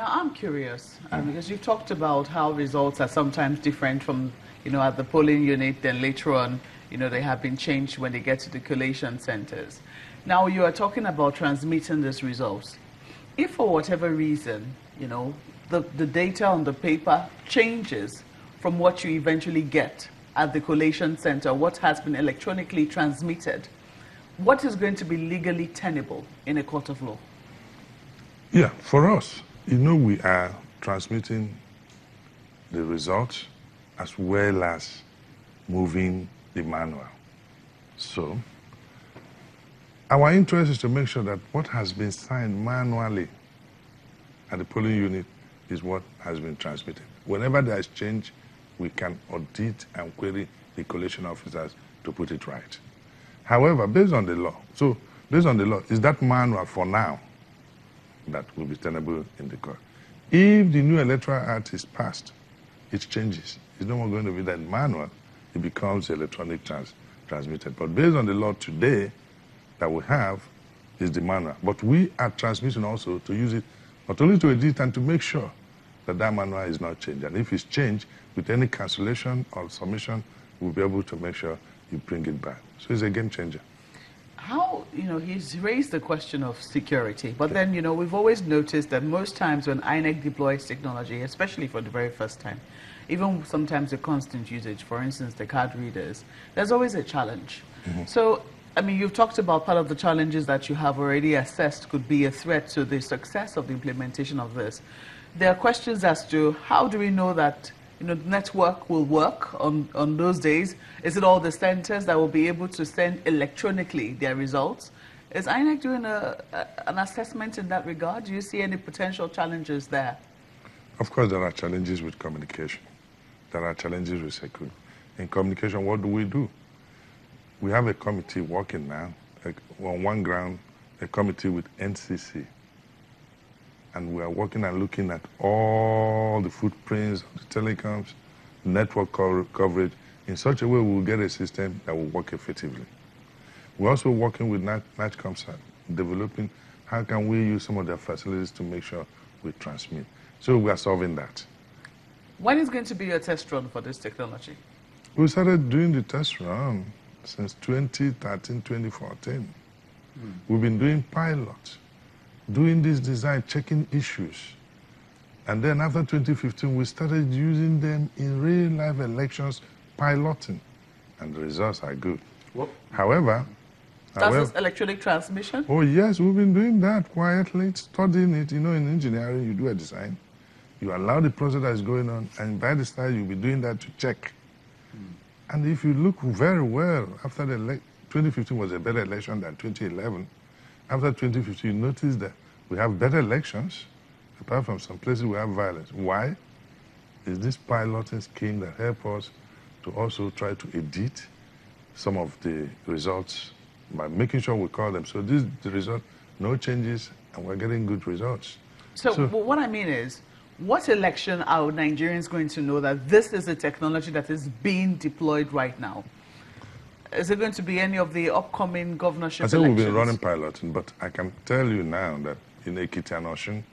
Now, I'm curious, because you've talked about how results are sometimes different from, at the polling unit, then later on, they have been changed when they get to the collation centers. Now, you are talking about transmitting these results. If for whatever reason, the data on the paper changes from what you eventually get at the collation center, what has been electronically transmitted, what is going to be legally tenable in a court of law? Yeah, for us, we are transmitting the results as well as moving the manual. So, our interest is to make sure that what has been signed manually at the polling unit is what has been transmitted. Whenever there is change, we can audit and query the collation officers to put it right. However, based on the law, is that manual for now that will be tenable in the court. If the new Electoral Act is passed, it changes. It's no more going to be that manual. It becomes electronic transmitted. But based on the law today that we have, is the manual. But we are transmitting also to use it not only to edit and to make sure that that manual is not changed. And if it's changed, with any cancellation or submission, we'll be able to make sure you bring it back. So it's a game changer. How, he's raised the question of security, but then, we've always noticed that most times when INEC deploys technology, especially for the very first time, even sometimes the constant usage, for instance, the card readers, there's always a challenge. Mm-hmm. So, you've talked about part of the challenges that you have already assessed could be a threat to the success of the implementation of this. There are questions as to how do we know that the network will work on those days? Is it all the centers that will be able to send electronically their results? Is INEC doing an assessment in that regard? Do you see any potential challenges there? Of course, there are challenges with communication. There are challenges with security. In communication, what do? We have a committee working now, on one ground, a committee with NCC. And we are working and looking at all the footprints of the telecoms, network coverage, in such a way we will get a system that will work effectively. We're also working with NATCOMSAT, developing how can we use some of their facilities to make sure we transmit. So we are solving that. When is going to be your test run for this technology? We started doing the test run since 2013, 2014. We've been doing pilots, doing this design, checking issues. And then after 2015, we started using them in real-life elections, piloting. And the results are good. What? However, that's electronic transmission? Oh, yes, we've been doing that quietly, studying it. In engineering, you do a design. You allow the process that is going on, and by the time you'll be doing that to check. And if you look very well, after 2015 was a better election than 2011. After 2015, you notice that we have better elections, apart from some places we have violence. Why? Is this piloting scheme that helps us to also try to edit some of the results by making sure we call them. So this is the result, no changes, and we're getting good results. So what I mean is, what election are Nigerians going to know that this is a technology that is being deployed right now? Is it going to be any of the upcoming governorship elections? I think we've been running piloting, but I can tell you now that in Ekiti and Osun,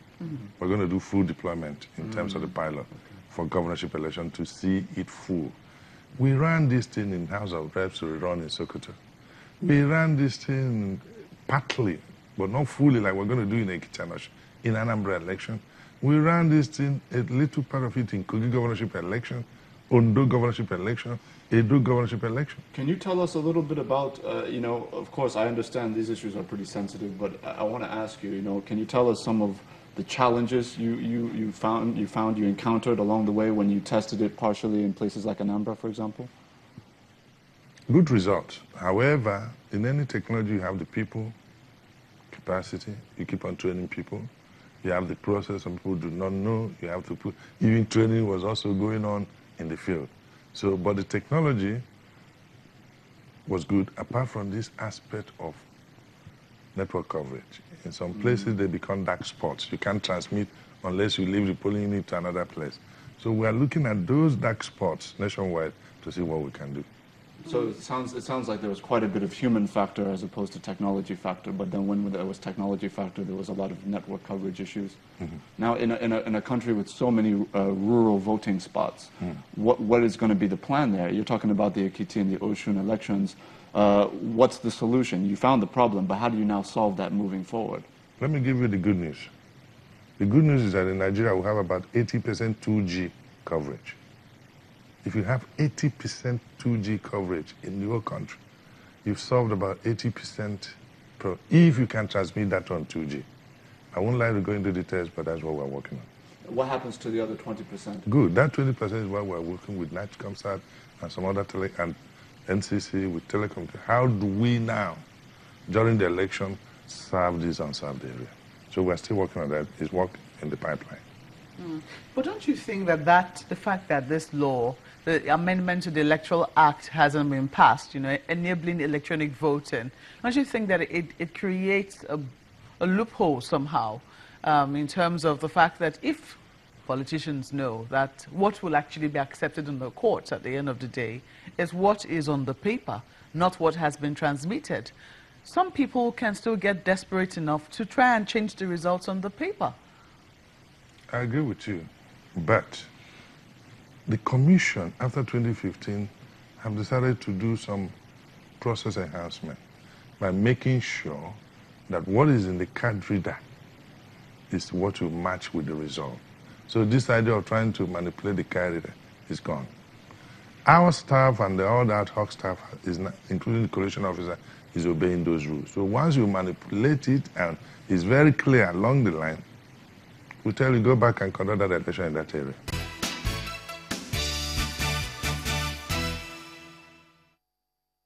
we're going to do full deployment in terms of the pilot for governorship election to see it full. We ran this thing in House of Reps, we run in Sokoto. We ran this thing partly, but not fully like we're going to do in Ekiti and Osun, in Anambra election. We ran this thing, a little part of it in Kogi governorship election, Ondo governorship election, Edo governorship election. Can you tell us a little bit about, of course, I understand these issues are pretty sensitive, but I want to ask you, can you tell us some of the challenges you encountered along the way when you tested it partially in places like Anambra, for example? Good results. However, in any technology, you have the people, capacity, you keep on training people. You have the process, some people do not know. You have to put, even training was also going on in the field. So, but the technology was good, apart from this aspect of network coverage. In some places, they become dark spots. You can't transmit unless you leave the polling unit to another place. So we are looking at those dark spots nationwide to see what we can do. So it sounds like there was quite a bit of human factor as opposed to technology factor. But then when there was technology factor, there was a lot of network coverage issues. Now, in a country with so many rural voting spots, what is going to be the plan there? You're talking about the Ekiti and the Osun elections. What's the solution? You found the problem, but how do you now solve that moving forward? Let me give you the good news. The good news is that in Nigeria we have about 80% 2G coverage. If you have 80% 2G coverage in your country, you've solved about 80% if you can transmit that on 2G. I won't like to go into details, but that's what we're working on. What happens to the other 20%? Good. That 20% is what we're working with NatComSat and some other and NCC with telecom. How do we now, during the election, serve this unserved area? So we're still working on that. It's work in the pipeline. But don't you think that the fact that this law, the amendment to the Electoral Act hasn't been passed, enabling electronic voting, don't you think that it creates a loophole somehow in terms of the fact that if politicians know that what will actually be accepted in the courts at the end of the day is what is on the paper, not what has been transmitted, some people can still get desperate enough to try and change the results on the paper? I agree with you, but the Commission, after 2015, have decided to do some process enhancement by making sure that what is in the card reader is what will match with the result. So this idea of trying to manipulate the card reader is gone. Our staff and all the ad hoc staff, including the collation officer, is obeying those rules. So once you manipulate it and it's very clear along the line, we tell you go back and conduct that election in that area.